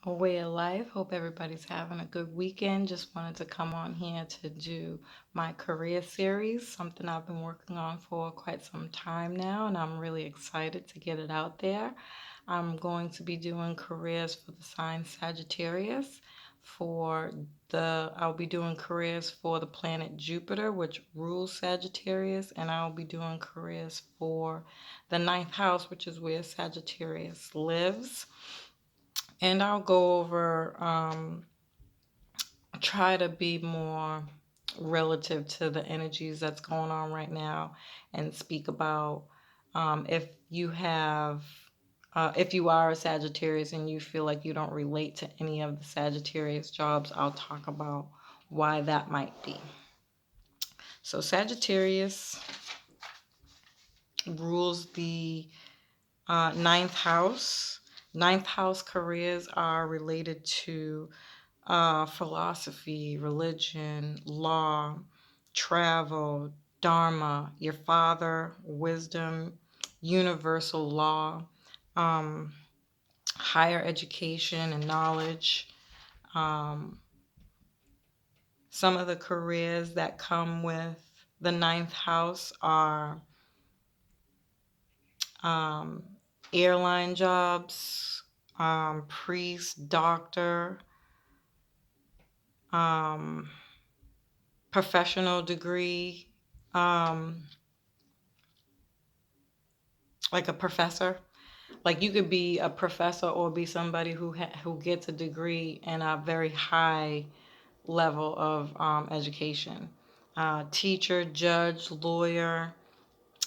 a way of life. Hope everybody's having a good weekend. Just wanted to come on here to do my career series, something I've been working on for quite some time now, and I'm really excited to get it out there. I'm going to be doing careers for the sign Sagittarius. I'll be doing careers for the planet Jupiter, which rules Sagittarius, and I'll be doing careers for the ninth house, which is where Sagittarius lives. And I'll go over, try to be more relative to the energies that's going on right now and speak about if you have, if you are a Sagittarius and you feel like you don't relate to any of the Sagittarius jobs, I'll talk about why that might be. So, Sagittarius rules the ninth house. Ninth house careers are related to philosophy, religion, law, travel, dharma, your father, wisdom, universal law, um, higher education and knowledge. Um, some of the careers that come with the ninth house are um, airline jobs, priest, doctor, um, professional degree, um, like a professor. Like you could be a professor or be somebody who gets a degree in a very high level of education. Teacher, judge, lawyer,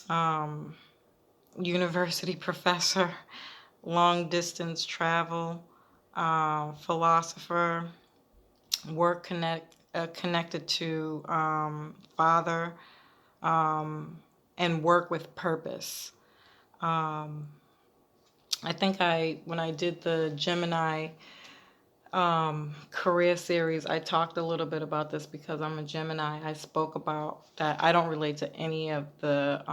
um, university professor, long distance travel, philosopher, connected to father, and work with purpose. Um, I think when I did the Gemini career series, I talked a little bit about this because I'm a Gemini. I spoke about that I don't relate to any of the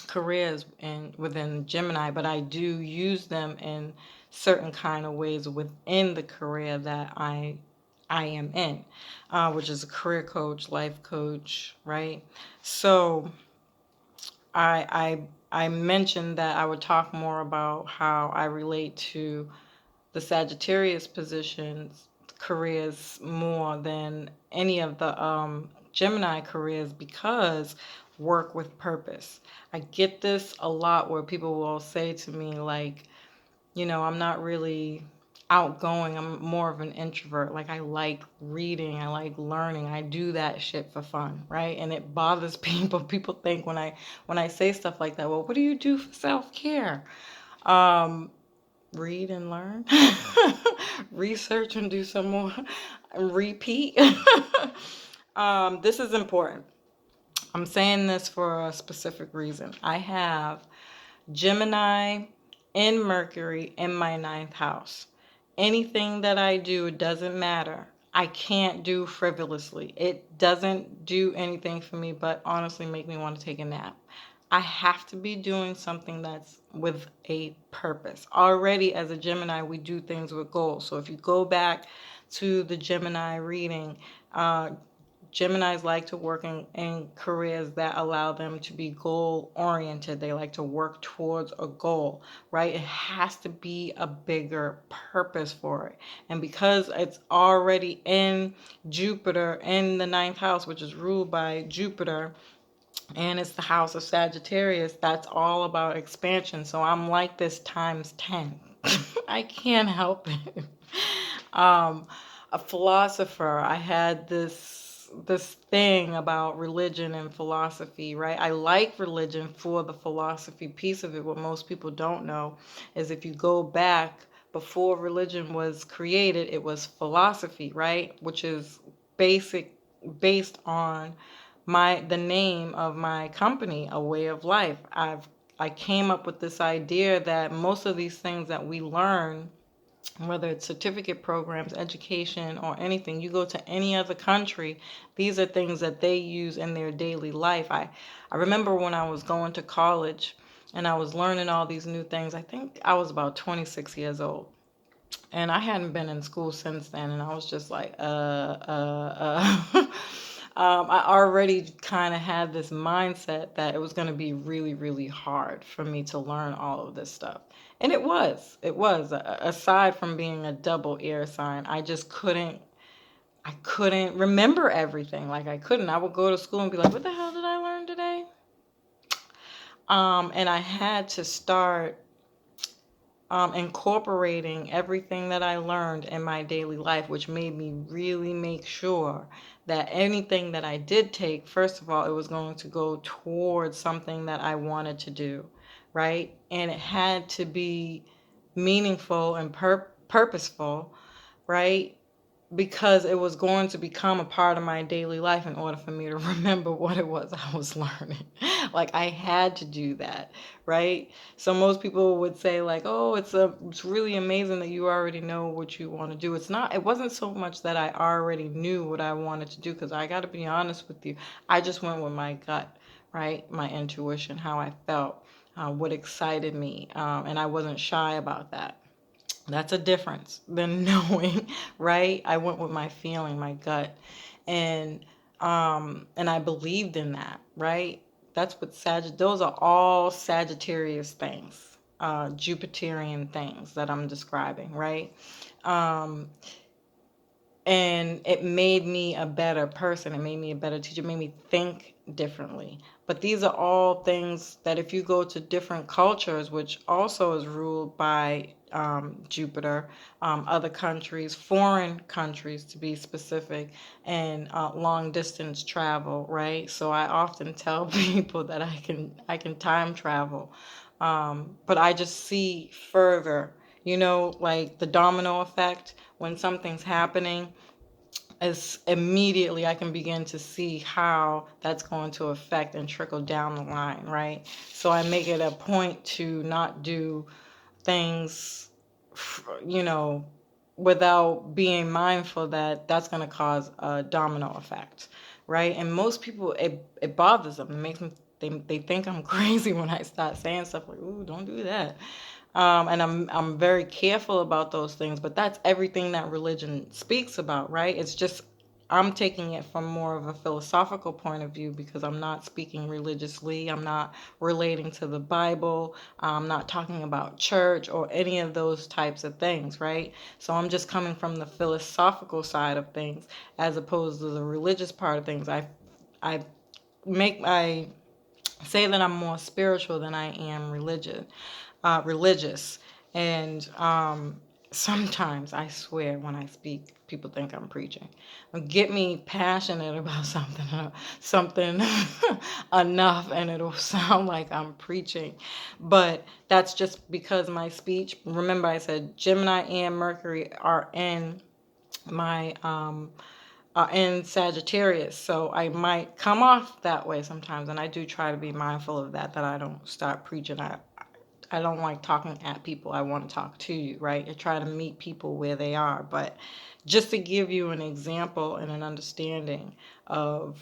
careers within Gemini, but I do use them in certain kind of ways within the career that I am in, which is a career coach, life coach, right? So I mentioned that I would talk more about how I relate to the Sagittarius positions careers more than any of the Gemini careers because work with purpose. I get this a lot where people will say to me like, I'm not really outgoing. I'm more of an introvert. Like I like reading, I like learning. I do that shit for fun, right? And it bothers people. People think when I say stuff like that, well, what do you do for self-care? Um Read and learn, research and do some more, and repeat. This is important. I'm saying this for a specific reason. I have Gemini in Mercury in my ninth house. Anything that I do, it doesn't matter. I can't do frivolously. It doesn't do anything for me but honestly make me want to take a nap. I have to be doing something that's with a purpose. Already as a Gemini, we do things with goals. So if you go back to the Gemini reading, uh, Geminis like to work in careers that allow them to be goal oriented. They like to work towards a goal, right? It has to be a bigger purpose for it. And because it's already in Jupiter in the ninth house, which is ruled by Jupiter, and it's the house of Sagittarius, that's all about expansion. So I'm like this times 10. I can't help it. Um, a philosopher, I had this thing about religion and philosophy, right? I like religion for the philosophy piece of it. What most people don't know is if you go back before religion was created, it was philosophy, right? Which is basic based on the name of my company, A Way of Life. I came up with this idea that most of these things that we learn, whether it's certificate programs, education, or anything, you go to any other country, these are things that they use in their daily life. I remember when I was going to college and I was learning all these new things. I think I was about 26 years old. And I hadn't been in school since then, and I was just like, I already kind of had this mindset that it was going to be really, really hard for me to learn all of this stuff. And it was. It was. Aside from being a double air sign, I couldn't remember everything. Like I couldn't. I would go to school and be like, what the hell did I learn today? And I had to start incorporating everything that I learned in my daily life, which made me really make sure that anything that I did take, first of all, it was going to go towards something that I wanted to do, right? And it had to be meaningful and purposeful, right? Because it was going to become a part of my daily life in order for me to remember what it was I was learning. Like I had to do that, right? So most people would say like, "Oh, it's really amazing that you already know what you want to do." It's not. It wasn't so much that I already knew what I wanted to do, because I got to be honest with you, I just went with my gut, right? My intuition, how I felt, what excited me, and I wasn't shy about that. That's a difference than knowing, right? I went with my feeling, my gut, and and I believed in that, right? That's what those are all Sagittarius things, Jupiterian things that I'm describing, right? Um, and it made me a better person. It made me a better teacher. It made me think differently. But these are all things that if you go to different cultures, which also is ruled by Jupiter, other countries, foreign countries to be specific, and long distance travel, right? So I often tell people that I can time travel, but I just see further. Like the domino effect when something's happening, as immediately I can begin to see how that's going to affect and trickle down the line, right? So I make it a point to not do things, you know, without being mindful that that's going to cause a domino effect, right? And most people, it bothers them. It makes them, they think I'm crazy when I start saying stuff like, "Ooh, don't do that." And I'm very careful about those things, but that's everything that religion speaks about, right? It's just I'm taking it from more of a philosophical point of view, because I'm not speaking religiously. I'm not relating to the Bible. I'm not talking about church or any of those types of things, right? So I'm just coming from the philosophical side of things as opposed to the religious part of things. I say that I'm more spiritual than I am religious. And sometimes I swear when I speak, people think I'm preaching. Get me passionate about something enough, and it'll sound like I'm preaching. But that's just because my speech. Remember, I said Gemini and Mercury my are in Sagittarius, so I might come off that way sometimes, and I do try to be mindful of that. That I don't start preaching. I don't like talking at people. I want to talk to you, right? I try to meet people where they are. But just to give you an example and an understanding of,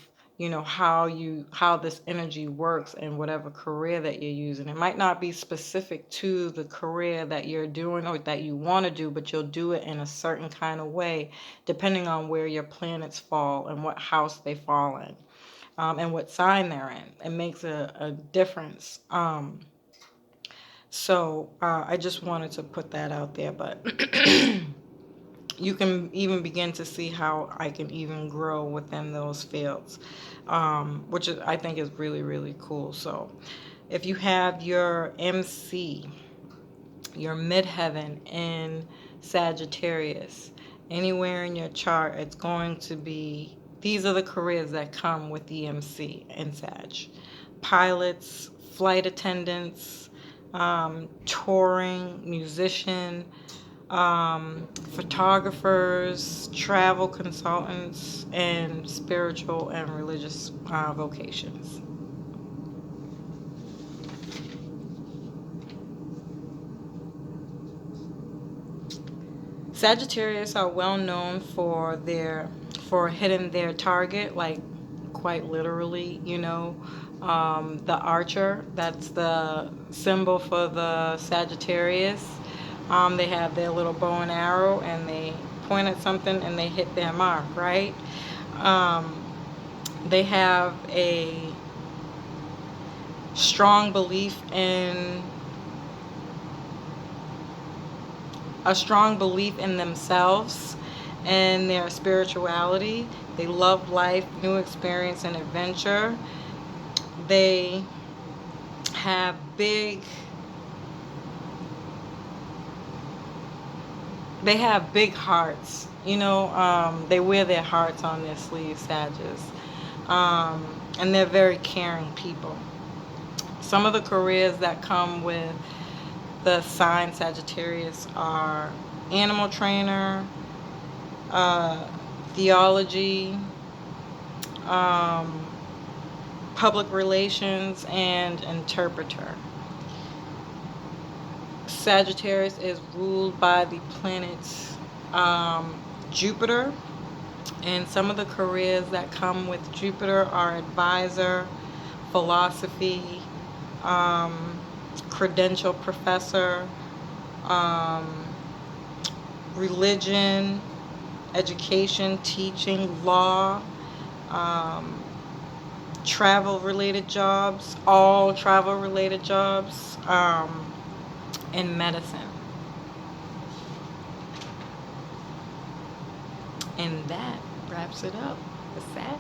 how this energy works in whatever career that you're using. It might not be specific to the career that you're doing or that you want to do, but you'll do it in a certain kind of way depending on where your planets fall and what house they fall in, and what sign they're in. It makes a difference. So I just wanted to put that out there, but you can even begin to see how I can even grow within those fields, which I think is really, really cool. So if you have your MC, your midheaven in Sagittarius, anywhere in your chart, it's going to be, these are the careers that come with the MC in Sag: pilots, flight attendants, touring, musician, photographers, travel consultants, and spiritual and religious vocations. Sagittarius are well known for hitting their target, like quite literally, the archer, that's the symbol for the Sagittarius. They have their little bow and arrow, and they point at something and they hit their mark, right? Um, they have strong belief in a strong belief in themselves and their spirituality. They love life, new experience, and adventure. They have big hearts. They wear their hearts on their sleeves, Sagittarius. And they're very caring people. Some of the careers that come with the sign Sagittarius are animal trainer, uh, theology, um, public relations, and interpreter. Sagittarius is ruled by the planet Jupiter, and some of the careers that come with Jupiter are advisor, philosophy, um, credential professor, um, religion, education, teaching, law, um, travel related jobs, all travel related jobs, and medicine. And that wraps it up for Sag.